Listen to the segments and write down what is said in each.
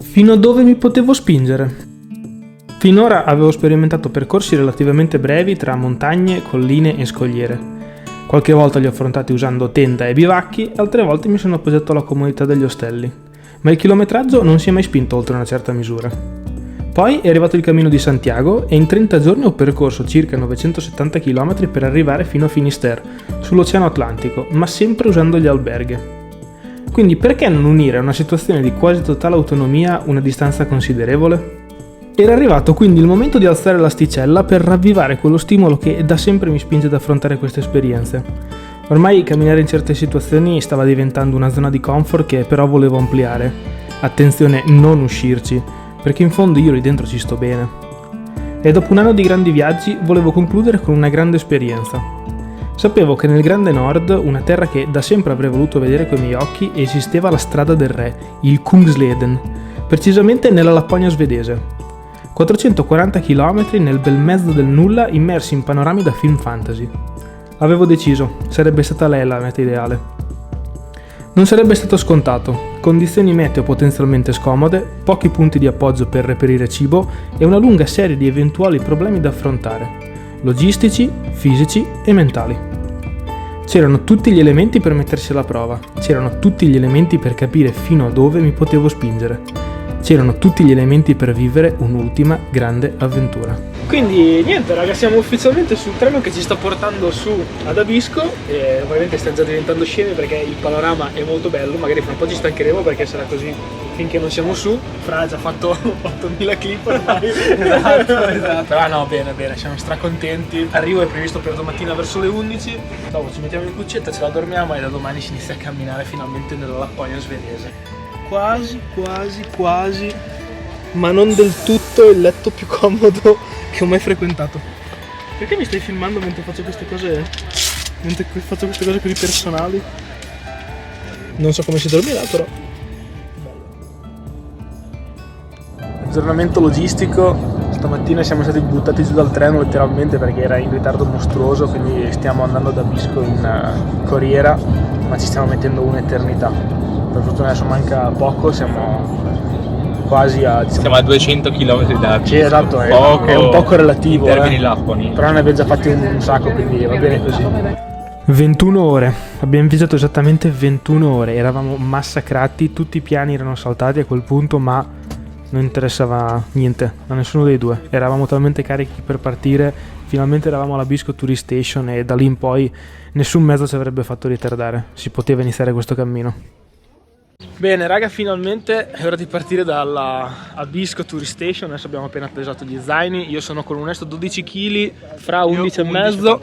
Fino a dove mi potevo spingere? Finora avevo sperimentato percorsi relativamente brevi tra montagne, colline e scogliere. Qualche volta li ho affrontati usando tenda e bivacchi, altre volte mi sono appoggiato alla comodità degli ostelli. Ma il chilometraggio non si è mai spinto oltre una certa misura. Poi è arrivato il Cammino di Santiago e in 30 giorni ho percorso circa 970 km per arrivare fino a Finisterre, sull'Oceano Atlantico, ma sempre usando gli alberghi. Quindi perché non unire a una situazione di quasi totale autonomia una distanza considerevole? Era arrivato quindi il momento di alzare l'asticella per ravvivare quello stimolo che da sempre mi spinge ad affrontare queste esperienze. Ormai camminare in certe situazioni stava diventando una zona di comfort che però volevo ampliare. Attenzione, non uscirci, perché in fondo io lì dentro ci sto bene. E dopo un anno di grandi viaggi volevo concludere con una grande esperienza. Sapevo che nel Grande Nord, una terra che da sempre avrei voluto vedere coi miei occhi, esisteva la strada del re, il Kungsleden, precisamente nella Lapponia svedese. 440 km nel bel mezzo del nulla immersi in panorami da film fantasy. Avevo deciso, sarebbe stata lei la meta ideale. Non sarebbe stato scontato, condizioni meteo potenzialmente scomode, pochi punti di appoggio per reperire cibo e una lunga serie di eventuali problemi da affrontare, logistici, fisici e mentali. C'erano tutti gli elementi per mettersi alla prova, c'erano tutti gli elementi per capire fino a dove mi potevo spingere. C'erano tutti gli elementi per vivere un'ultima grande avventura. Quindi niente raga, siamo ufficialmente sul treno che ci sta portando su ad Abisko e ovviamente stiamo già diventando scemi perché il panorama è molto bello, magari fra un po' ci stancheremo perché sarà così finché non siamo su. Fra ha già fatto 8000 clip ormai. esatto. Però no, bene, siamo stracontenti. Arrivo è previsto per domattina verso le 11, dopo ci mettiamo in cuccetta, ce la dormiamo e da domani si inizia a camminare finalmente nella Lapponia svedese. Quasi, ma non del tutto il letto più comodo che ho mai frequentato. Perché mi stai filmando mentre faccio queste cose? Mentre faccio queste cose così personali? Non so come si dormirà, però. Aggiornamento logistico. Stamattina siamo stati buttati giù dal treno letteralmente perché era in ritardo mostruoso, quindi stiamo andando da Abisko in corriera, ma ci stiamo mettendo un'eternità. Per fortuna adesso manca poco, siamo quasi a... Siamo a 200 km da Abisko. Sì, esatto, è un poco relativo. In termini lapponi. Però ne abbiamo già fatti un sacco, quindi va bene così. 21 ore, abbiamo viaggiato esattamente 21 ore, eravamo massacrati, tutti i piani erano saltati a quel punto, ma non interessava niente a nessuno dei due. Eravamo talmente carichi per partire, finalmente eravamo alla Abisko Tourist Station e da lì in poi nessun mezzo ci avrebbe fatto ritardare, si poteva iniziare questo cammino. Bene raga, finalmente è ora di partire dalla Abisko Tourist Station. Adesso abbiamo appena pesato gli zaini, io sono con un onesto 12 kg, fra 11 e mezzo,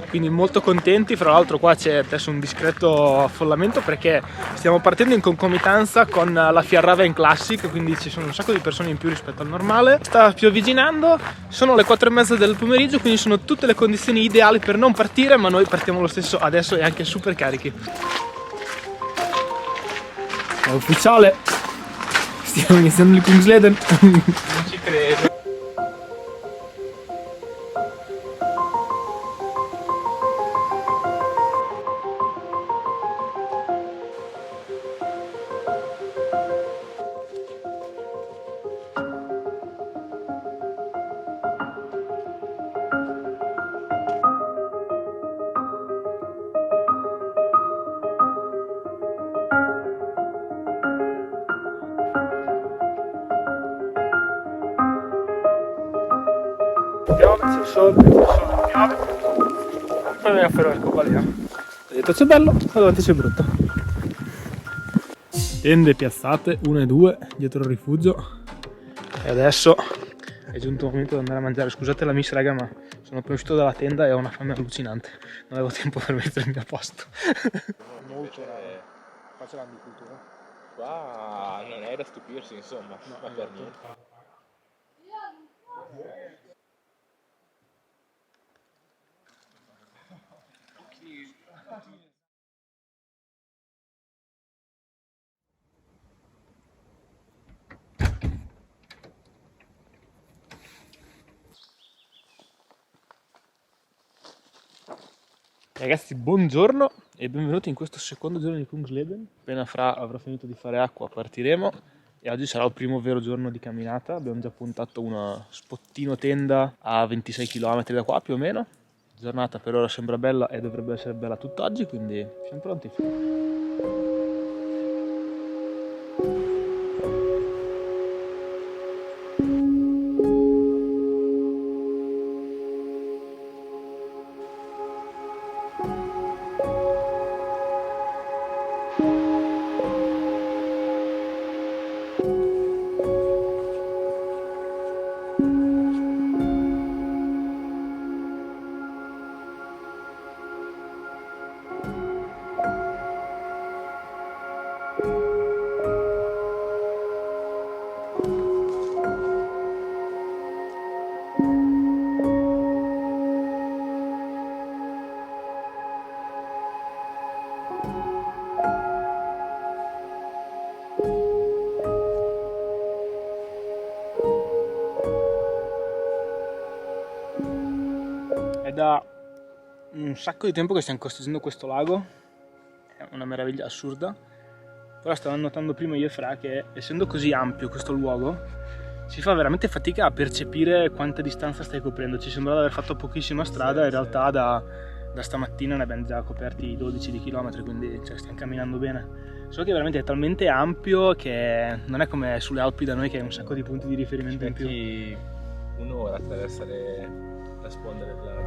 quindi molto contenti. Fra l'altro qua c'è adesso un discreto affollamento perché stiamo partendo in concomitanza con la Fjällräven Classic, quindi ci sono un sacco di persone in più rispetto al normale. Sta piovigginando, sono le 4 e mezza del pomeriggio, quindi sono tutte le condizioni ideali per non partire, ma noi partiamo lo stesso adesso e anche super carichi. È ufficiale, stiamo iniziando il Kungsleden. Non ci credo. Piove, c'è il sole, piove. Poi mi afferro l'arcobaleno. Ho detto c'è bello, ma davanti c'è brutto. Tende piazzate, 1 e 2, dietro il rifugio. E adesso è giunto il momento di andare a mangiare. Scusate la miss raga, ma sono appena uscito dalla tenda e ho una fame allucinante. Non avevo tempo per mettermi a posto. Molto raga. Qua c'è l'agricoltura. Qua non è da stupirsi, insomma, No, ma per niente. Ragazzi, buongiorno e benvenuti in questo secondo giorno di Kungsleden. Appena fra avrò finito di fare acqua partiremo e oggi sarà il primo vero giorno di camminata. Abbiamo già puntato uno spottino tenda a 26 km da qua più o meno. La giornata per ora sembra bella e dovrebbe essere bella tutt'oggi, quindi siamo pronti. È da un sacco di tempo che stiamo costruendo questo lago, è una meraviglia assurda, però stavamo notando prima io e Fra che essendo così ampio questo luogo si fa veramente fatica a percepire quanta distanza stai coprendo. Ci sembra di aver fatto pochissima strada, in realtà da stamattina ne abbiamo già coperti 12 di chilometri, quindi stiamo camminando bene. Solo che veramente è talmente ampio che non è come sulle Alpi da noi che hai un sacco di punti di riferimento in più. Un'ora per essere a sponda del lago.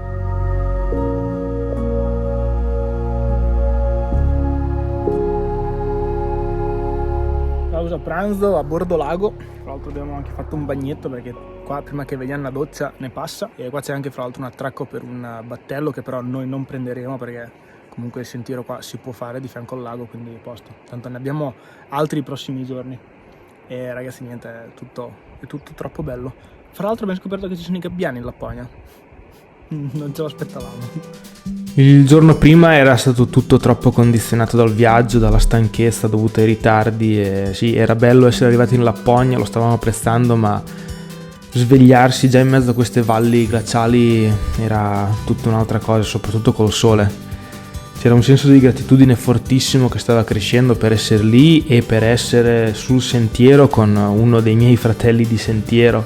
Pausa pranzo a bordo lago, fra l'altro abbiamo anche fatto un bagnetto perché qua prima che veniamo una doccia ne passa, e qua c'è anche fra l'altro un attracco per un battello che però noi non prenderemo perché comunque il sentiero qua si può fare di fianco al lago, quindi posto, tanto ne abbiamo altri i prossimi giorni. E ragazzi niente, è tutto troppo bello. Fra l'altro abbiamo scoperto che ci sono i gabbiani in Lapponia, non ce lo aspettavamo. Il giorno prima era stato tutto troppo condizionato dal viaggio, dalla stanchezza dovuta ai ritardi, e sì, era bello essere arrivati in Lapponia, lo stavamo apprezzando, ma svegliarsi già in mezzo a queste valli glaciali era tutta un'altra cosa, soprattutto col sole. C'era un senso di gratitudine fortissimo che stava crescendo per essere lì e per essere sul sentiero con uno dei miei fratelli di sentiero.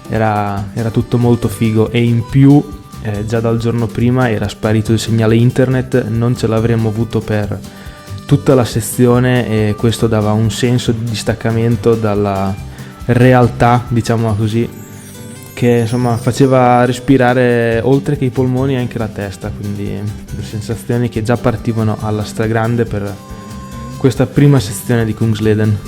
Era tutto molto figo, e in più già dal giorno prima era sparito il segnale internet, non ce l'avremmo avuto per tutta la sezione, e questo dava un senso di distaccamento dalla realtà, diciamo così, che insomma faceva respirare oltre che i polmoni anche la testa, quindi sensazioni che già partivano alla stragrande per questa prima sezione di Kungsleden.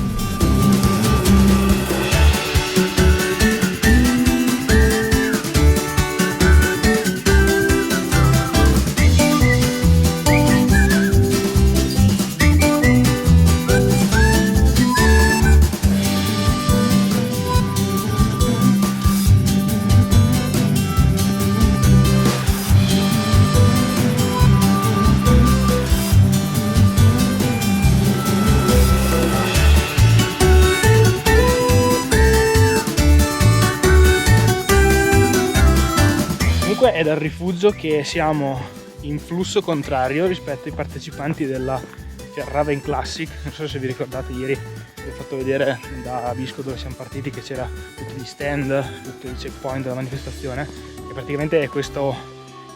È dal rifugio che siamo in flusso contrario rispetto ai partecipanti della Fjällräven Classic. Non so se vi ricordate, ieri vi ho fatto vedere da Visco dove siamo partiti che c'era tutti gli stand, tutti i checkpoint della manifestazione, e praticamente è questo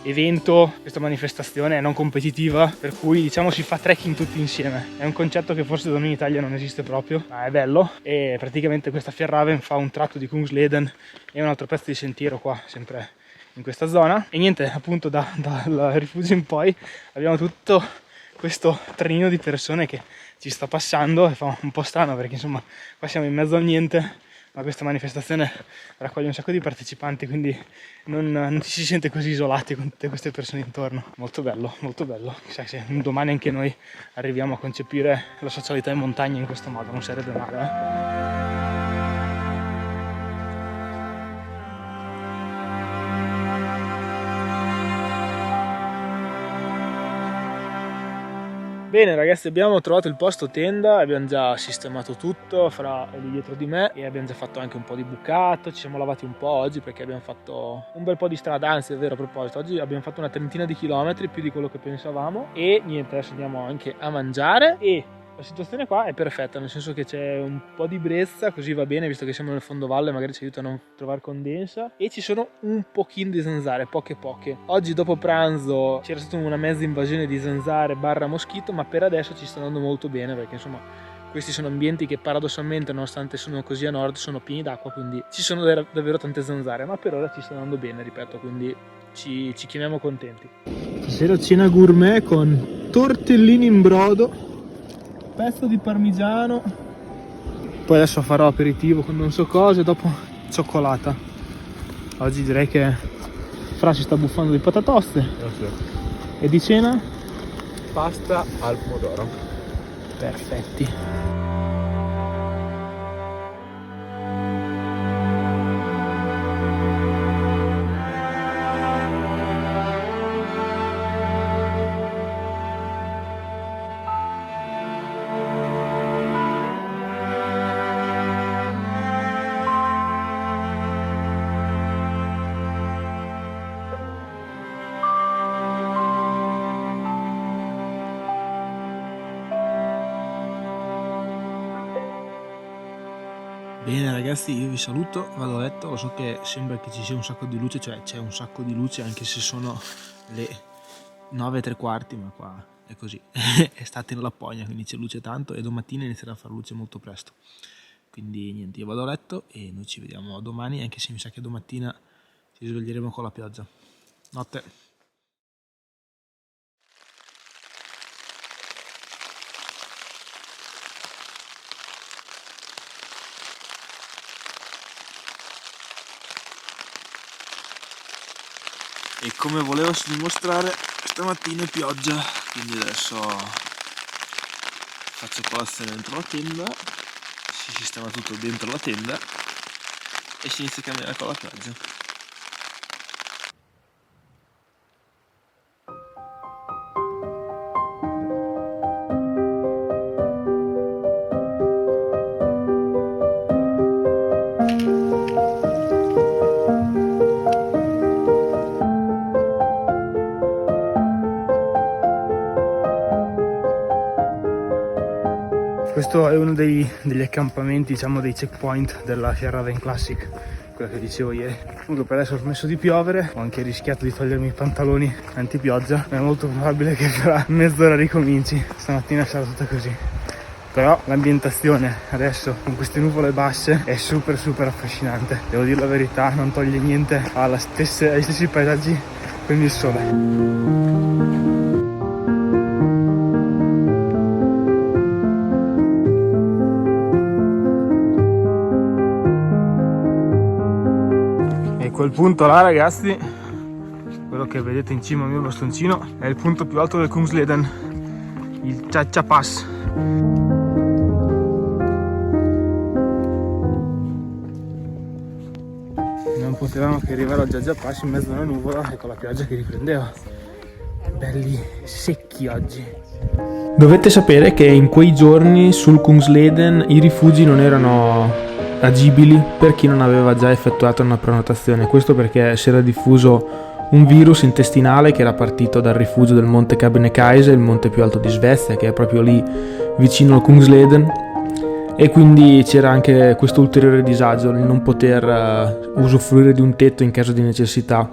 evento, questa manifestazione non competitiva, per cui diciamo si fa trekking tutti insieme. È un concetto che forse da noi in Italia non esiste proprio, ma è bello, e praticamente questa Fjällräven fa un tratto di Kungsleden e un altro pezzo di sentiero qua, sempre in questa zona. E niente, appunto dal rifugio in poi abbiamo tutto questo trenino di persone che ci sta passando, e fa un po' strano perché insomma qua siamo in mezzo al niente, ma questa manifestazione raccoglie un sacco di partecipanti, quindi non ci si sente così isolati con tutte queste persone intorno. Molto bello, molto bello. Chissà se un domani anche noi arriviamo a concepire la socialità in montagna in questo modo, non sarebbe male, Bene ragazzi, abbiamo trovato il posto tenda, abbiamo già sistemato tutto, Fra è lì dietro di me, e abbiamo già fatto anche un po' di bucato, ci siamo lavati un po' oggi perché abbiamo fatto un bel po' di strada, anzi è vero, a proposito, oggi abbiamo fatto una trentina di chilometri, più di quello che pensavamo, e niente, adesso andiamo anche a mangiare, e La situazione qua è perfetta, nel senso che c'è un po' di brezza, così va bene, visto che siamo nel fondovalle, magari ci aiuta a non trovare condensa, e ci sono un pochino di zanzare, poche. Oggi dopo pranzo c'era stata una mezza invasione di zanzare barra moschito, ma per adesso ci sta andando molto bene, perché insomma questi sono ambienti che paradossalmente, nonostante sono così a nord, sono pieni d'acqua, quindi ci sono davvero tante zanzare, ma per ora ci sta andando bene, ripeto, quindi ci chiamiamo contenti. Stasera cena gourmet con tortellini in brodo, pezzo di parmigiano, poi adesso farò aperitivo con non so cosa e dopo cioccolata. Oggi direi che Fra si sta buffando di patatoste. E di cena? Pasta al pomodoro. Perfetti. Bene ragazzi, io vi saluto, vado a letto, lo so che sembra che ci sia un sacco di luce, cioè c'è un sacco di luce anche se sono le 9:15, ma qua è così, è estate in Lapponia, quindi c'è luce tanto e domattina inizierà a fare luce molto presto. Quindi niente, io vado a letto e noi ci vediamo domani, anche se mi sa che domattina ci sveglieremo con la pioggia. Notte. E come volevo dimostrare, stamattina è pioggia, quindi adesso faccio colazione dentro la tenda, si sistema tutto dentro la tenda e si inizia a camminare con la pioggia. Questo è uno degli accampamenti, diciamo dei checkpoint della Sierra Raven Classic, quella che dicevo ieri. Comunque per adesso ho smesso di piovere, ho anche rischiato di togliermi i pantaloni antipioggia, ma è molto probabile che fra mezz'ora ricominci, stamattina sarà tutta così. Però l'ambientazione adesso con queste nuvole basse è super affascinante, devo dire la verità, non toglie niente agli stessi paesaggi con il sole. Quel punto là ragazzi, quello che vedete in cima al mio bastoncino, è il punto più alto del Kungsleden, il Cha-Cha Pass. Non potevamo che arrivare al Cha-Cha Pass in mezzo a una nuvola e con la pioggia che riprendeva. Belli secchi oggi. Dovete sapere che in quei giorni sul Kungsleden i rifugi non erano agibili per chi non aveva già effettuato una prenotazione. Questo perché si era diffuso un virus intestinale che era partito dal rifugio del monte Kebnekaise, il monte più alto di Svezia, che è proprio lì vicino al Kungsleden, e quindi c'era anche questo ulteriore disagio nel non poter usufruire di un tetto in caso di necessità,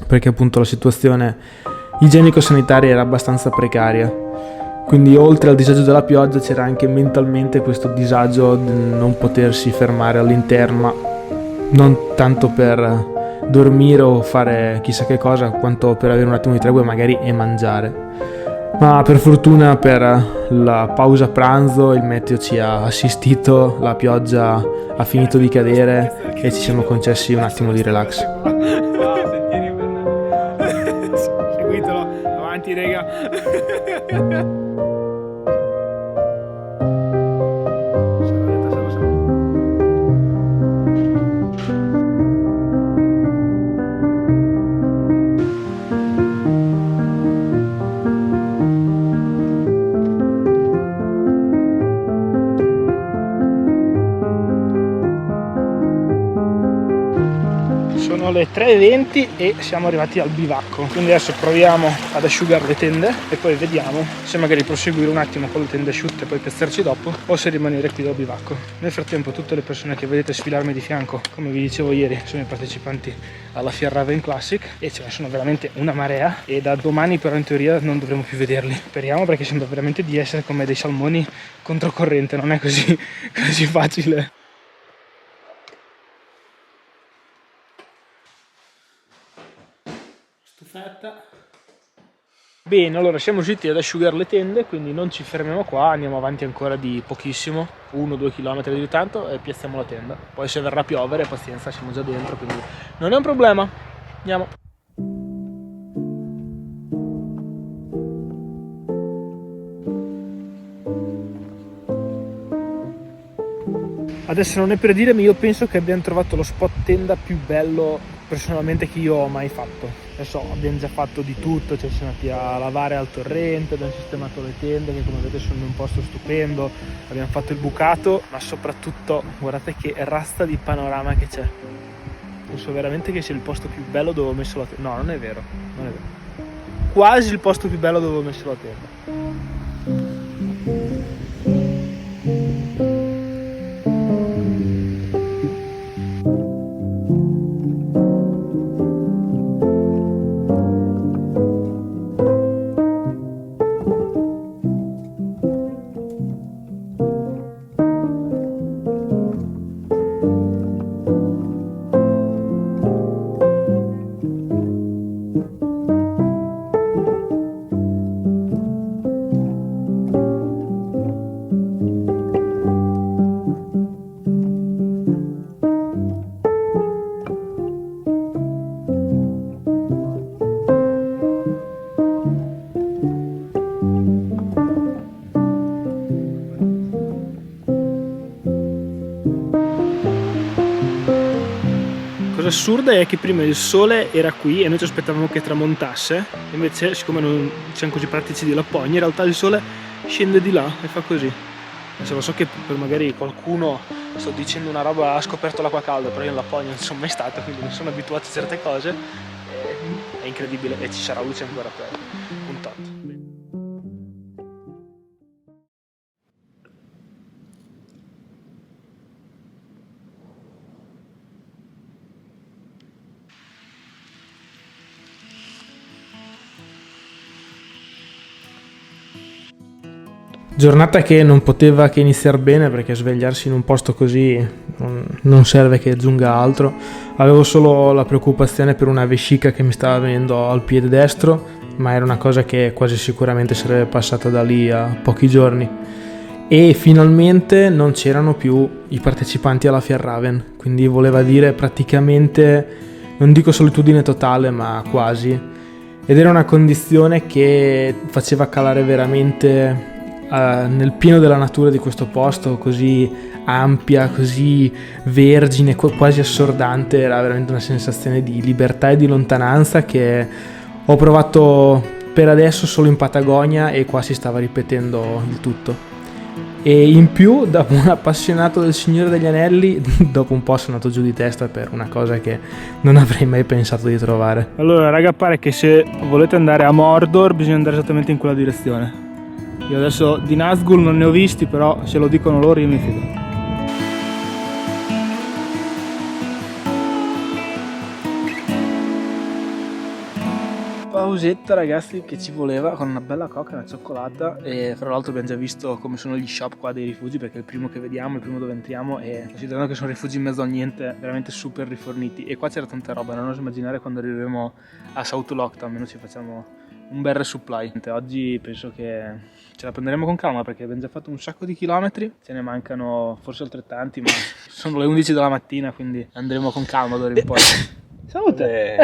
perché appunto la situazione igienico-sanitaria era abbastanza precaria. Quindi oltre al disagio della pioggia c'era anche mentalmente questo disagio di non potersi fermare all'interno, ma non tanto per dormire o fare chissà che cosa, quanto per avere un attimo di tregua magari e mangiare. Ma per fortuna per la pausa pranzo il meteo ci ha assistito, la pioggia ha finito di cadere e ci siamo concessi un attimo di relax. Seguitelo, avanti rega. Sono le 3:20 e siamo arrivati al bivacco, quindi adesso proviamo ad asciugare le tende e poi vediamo se magari proseguire un attimo con le tende asciutte e poi piazzarci dopo o se rimanere qui dal bivacco. Nel frattempo tutte le persone che vedete sfilarmi di fianco, come vi dicevo ieri, sono i partecipanti alla Fiera Raven Classic e ce ne sono veramente una marea e da domani però in teoria non dovremo più vederli. Speriamo, perché sembra veramente di essere come dei salmoni controcorrente, non è così facile. Stufetta. Bene, allora siamo riusciti ad asciugare le tende, quindi non ci fermiamo qua, andiamo avanti ancora di pochissimo, 1-2 km di tanto e piazziamo la tenda. Poi se verrà a piovere, pazienza, siamo già dentro, quindi non è un problema. Andiamo. Adesso non è per dire, ma io penso che abbiamo trovato lo spot tenda più bello personalmente che io ho mai fatto. Adesso abbiamo già fatto di tutto, cioè siamo andati a lavare al torrente, abbiamo sistemato le tende che come vedete sono in un posto stupendo, abbiamo fatto il bucato, ma soprattutto guardate che razza di panorama che c'è. Penso veramente che sia il posto più bello dove ho messo la tenda. No, non è vero, non è vero. Quasi il posto più bello dove ho messo la tenda. La cosa assurda è che prima il sole era qui e noi ci aspettavamo che tramontasse, invece siccome non siamo così pratici di Lapogna, in realtà il sole scende di là e fa così. Adesso lo so che per magari qualcuno sto dicendo una roba, ha scoperto l'acqua calda, però io in Lapogna non sono mai stato, quindi non sono abituato a certe cose, è incredibile e ci sarà luce ancora per un tot. Giornata che non poteva che iniziare bene, perché svegliarsi in un posto così non serve che aggiunga altro. Avevo solo la preoccupazione per una vescica che mi stava venendo al piede destro, ma era una cosa che quasi sicuramente sarebbe passata da lì a pochi giorni. E finalmente non c'erano più i partecipanti alla Fjällräven, quindi voleva dire praticamente, non dico solitudine totale, ma quasi. Ed era una condizione che faceva calare veramente nel pieno della natura di questo posto, così ampia, così vergine, quasi assordante. Era veramente una sensazione di libertà e di lontananza che ho provato per adesso solo in Patagonia, e qua si stava ripetendo il tutto. E in più, da un appassionato del Signore degli Anelli, dopo un po' sono andato giù di testa per una cosa che non avrei mai pensato di trovare. Allora raga, pare che se volete andare a Mordor bisogna andare esattamente in quella direzione. Io adesso di Nazgûl non ne ho visti, però se lo dicono loro io mi fido. Pausetta ragazzi che ci voleva, con una bella coca e una cioccolata, e fra l'altro abbiamo già visto come sono gli shop qua dei rifugi, perché è il primo che vediamo, il primo dove entriamo, e considerando che sono rifugi in mezzo a niente, veramente super riforniti, e qua c'era tanta roba, non oso immaginare quando arriveremo a South Lochta, almeno ci facciamo un bel resupply. Oggi penso che ce la prenderemo con calma, perché abbiamo già fatto un sacco di chilometri, ce ne mancano forse altrettanti, ma sono le 11 della mattina, quindi andremo con calma d'ora in poi. Salute!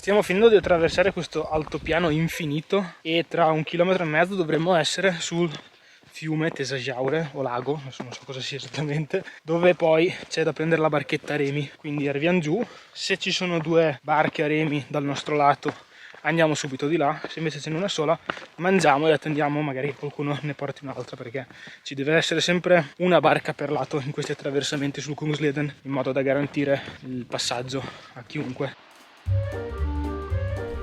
Stiamo finendo di attraversare questo altopiano infinito e tra 1,5 chilometri dovremmo essere sul fiume, Tesajaure o lago, adesso non so cosa sia esattamente, dove poi c'è da prendere la barchetta a remi, quindi arriviamo giù, se ci sono 2 barche a remi dal nostro lato andiamo subito di là, se invece ce n'è una sola mangiamo e attendiamo magari che qualcuno ne porti un'altra, perché ci deve essere sempre una barca per lato in questi attraversamenti sul Kungsleden, in modo da garantire il passaggio a chiunque.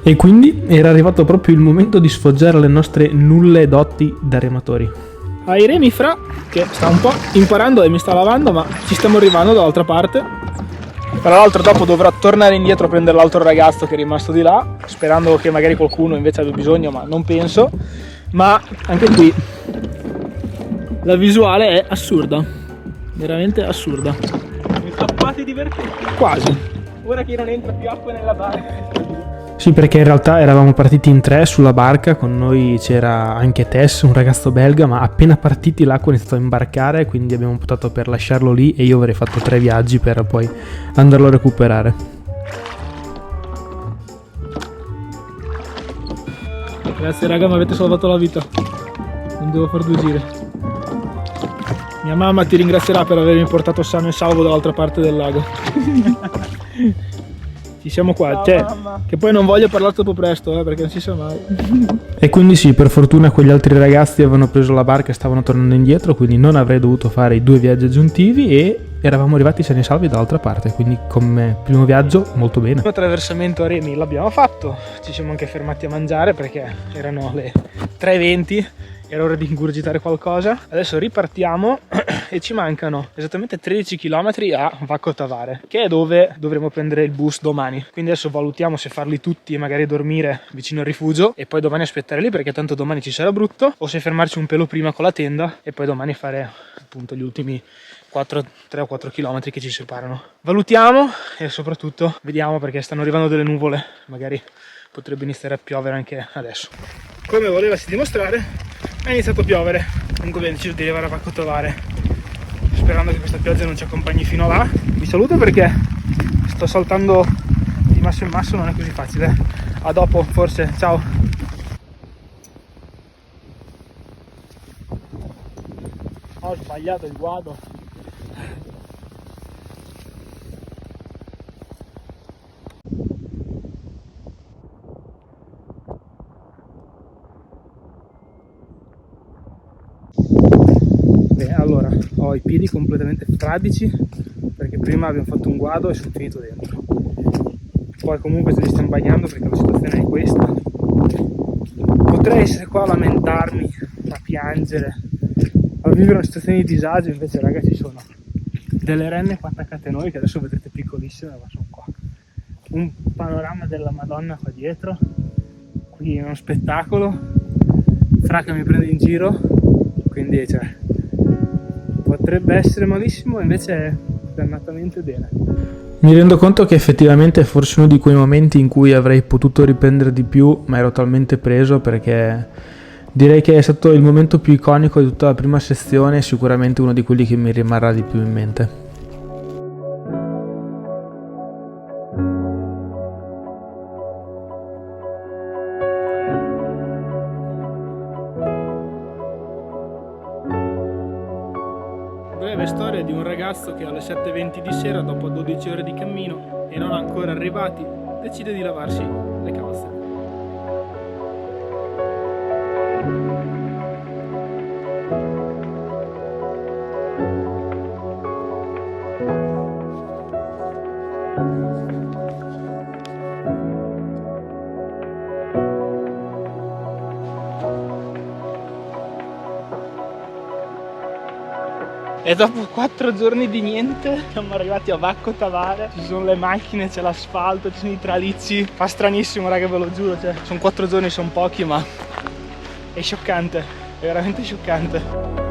E quindi era arrivato proprio il momento di sfoggiare le nostre nulle doti da rematori. Ai remi Fra, che sta un po' imparando e mi sta lavando, ma ci stiamo arrivando dall'altra parte. Tra l'altro dopo dovrò tornare indietro a prendere l'altro ragazzo che è rimasto di là, sperando che magari qualcuno invece abbia bisogno, ma non penso. Ma anche qui la visuale è assurda, veramente assurda. Mi sono quasi divertito. Quasi. Ora che non entra più acqua nella barca. Sì, perché in realtà eravamo partiti in 3 sulla barca, con noi c'era anche Tess, un ragazzo belga, ma appena partiti l'acqua ha iniziato a imbarcare, quindi abbiamo optato per lasciarlo lì e io avrei fatto 3 viaggi per poi andarlo a recuperare. Grazie raga, mi avete salvato la vita, non devo far 2 giri. Mia mamma ti ringrazierà per avermi portato sano e salvo dall'altra parte del lago. Ci siamo qua, ciao, che poi non voglio parlare troppo presto, perché non si sa mai. E quindi sì, per fortuna quegli altri ragazzi avevano preso la barca e stavano tornando indietro, quindi non avrei dovuto fare i 2 viaggi aggiuntivi e eravamo arrivati sani e salvi dall'altra parte, quindi come primo viaggio molto bene. Il attraversamento a remi l'abbiamo fatto, ci siamo anche fermati a mangiare perché erano le 3:20, era ora di ingurgitare qualcosa. Adesso ripartiamo e ci mancano esattamente 13 km a Vacco Tavare, che è dove dovremo prendere il bus domani. Quindi adesso valutiamo se farli tutti e magari dormire vicino al rifugio e poi domani aspettare lì, perché tanto domani ci sarà brutto, o se fermarci un pelo prima con la tenda e poi domani fare appunto gli ultimi 3 o 4 km che ci separano. Valutiamo e soprattutto vediamo, perché stanno arrivando delle nuvole, magari potrebbe iniziare a piovere anche adesso. Come volevasi dimostrare, è iniziato a piovere, comunque abbiamo deciso di arrivare a Vacco Tavare, sperando che questa pioggia non ci accompagni fino là. Vi saluto perché sto saltando di masso in masso, non è così facile. A dopo forse, ciao! Ho sbagliato il guado. Bene, allora ho i piedi completamente fradici perché prima abbiamo fatto un guado e sono finito dentro. Poi comunque se li stiamo bagnando perché la situazione è questa. Potrei essere qua a lamentarmi, a piangere, a vivere una situazione di disagio, invece ragazzi ci sono delle renne qua attaccate a noi che adesso vedrete piccolissime, ma sono qua. Un panorama della Madonna qua dietro, qui è uno spettacolo, Fra che mi prende in giro, quindi cioè, potrebbe essere malissimo, invece è dannatamente bene. Mi rendo conto che effettivamente è forse uno di quei momenti in cui avrei potuto riprendere di più, ma ero talmente preso, perché direi che è stato il momento più iconico di tutta la prima sezione e sicuramente uno di quelli che mi rimarrà di più in mente. Breve storia di un ragazzo che alle 7:20 di sera, dopo 12 ore di cammino e non ancora arrivati, decide di lavarsi le calze. E dopo 4 giorni di niente siamo arrivati a Vacco Tavare, ci sono le macchine, c'è l'asfalto, ci sono i tralicci, fa stranissimo raga, ve lo giuro, cioè, sono 4 giorni, sono pochi, ma è scioccante, è veramente scioccante.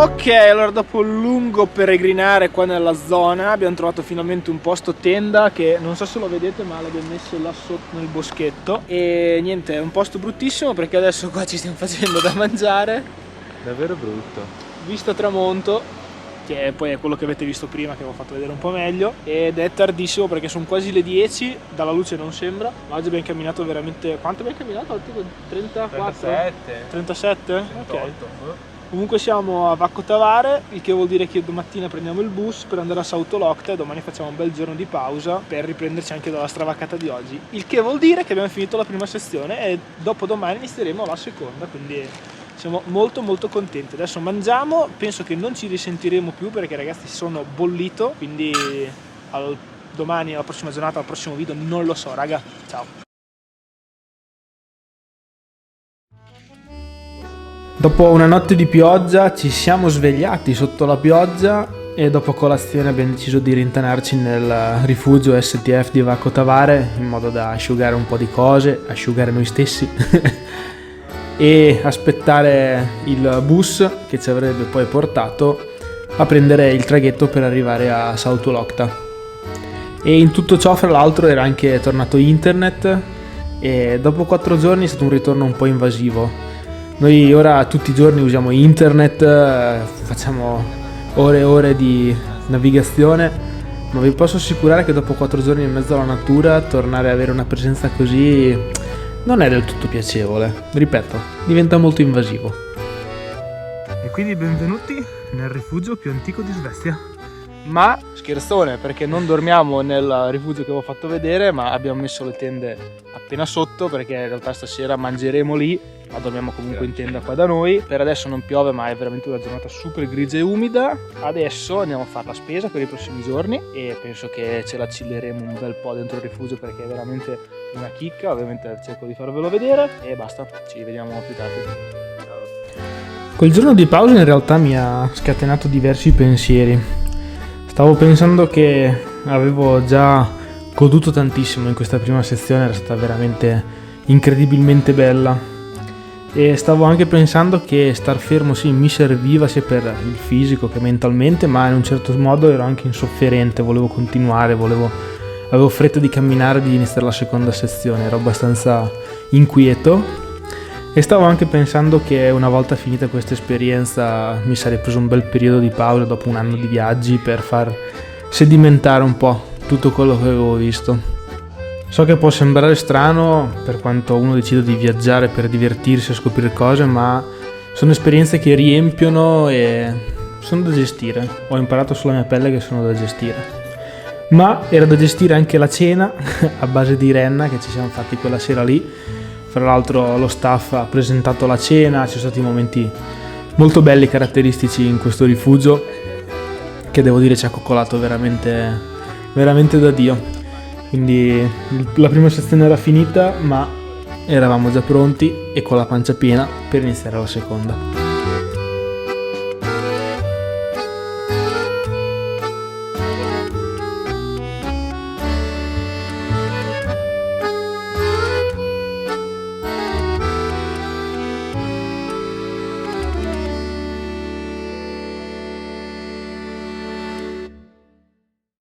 Ok, allora dopo un lungo peregrinare qua nella zona abbiamo trovato finalmente un posto tenda che non so se lo vedete ma l'abbiamo messo là sotto nel boschetto. E niente, è un posto bruttissimo perché adesso qua ci stiamo facendo da mangiare. Davvero brutto. Vista tramonto, che poi è quello che avete visto prima, che vi ho fatto vedere un po' meglio, ed è tardissimo perché sono quasi le 10, dalla luce non sembra, ma oggi abbiamo camminato veramente... Quanto abbiamo camminato? 34? 37? Ok. 38. Comunque siamo a Vacco Tavare, il che vuol dire che domattina prendiamo il bus per andare a Sautolocta e domani facciamo un bel giorno di pausa per riprenderci anche dalla stravaccata di oggi. Il che vuol dire che abbiamo finito la prima sezione e dopo domani inizieremo la seconda, quindi siamo molto molto contenti. Adesso mangiamo, penso che non ci risentiremo più perché ragazzi sono bollito, quindi domani, alla prossima giornata, al prossimo video, non lo so raga, ciao. Dopo una notte di pioggia ci siamo svegliati sotto la pioggia e dopo colazione abbiamo deciso di rintanarci nel rifugio STF di Vacco Tavare in modo da asciugare un po' di cose, asciugare noi stessi e aspettare il bus che ci avrebbe poi portato a prendere il traghetto per arrivare a Sautolocta. E in tutto ciò fra l'altro era anche tornato internet e dopo 4 giorni è stato un ritorno un po' invasivo. Noi ora tutti i giorni usiamo internet, facciamo ore e ore di navigazione, ma vi posso assicurare che dopo 4 giorni in mezzo alla natura tornare ad avere una presenza così non è del tutto piacevole. Ripeto, diventa molto invasivo. E quindi benvenuti nel rifugio più antico di Svezia. Ma scherzone, perché non dormiamo nel rifugio che avevo fatto vedere, ma abbiamo messo le tende appena sotto perché in realtà stasera mangeremo lì, ma dormiamo comunque in tenda qua da noi. Per adesso non piove, ma è veramente una giornata super grigia e umida. Adesso andiamo a fare la spesa per i prossimi giorni e penso che ce la chilleremo un bel po' dentro il rifugio perché è veramente una chicca. Ovviamente cerco di farvelo vedere e basta, ci vediamo più tardi. Quel giorno di pausa in realtà mi ha scatenato diversi pensieri. Stavo pensando che avevo già goduto tantissimo in questa prima sezione, era stata veramente incredibilmente bella e stavo anche pensando che star fermo sì mi serviva sia per il fisico che mentalmente, ma in un certo modo ero anche insofferente, volevo continuare, avevo fretta di camminare e di iniziare la seconda sezione, ero abbastanza inquieto. E stavo anche pensando che una volta finita questa esperienza mi sarei preso un bel periodo di pausa dopo un anno di viaggi per far sedimentare un po' tutto quello che avevo visto. So che può sembrare strano per quanto uno decida di viaggiare per divertirsi e scoprire cose, ma sono esperienze che riempiono e sono da gestire. Ho imparato sulla mia pelle che sono da gestire. Ma era da gestire anche la cena a base di renna che ci siamo fatti quella sera lì. Fra l'altro lo staff ha presentato la cena, ci sono stati momenti molto belli, caratteristici in questo rifugio che devo dire ci ha coccolato veramente, veramente da Dio. Quindi la prima sezione era finita, ma eravamo già pronti e con la pancia piena per iniziare la seconda.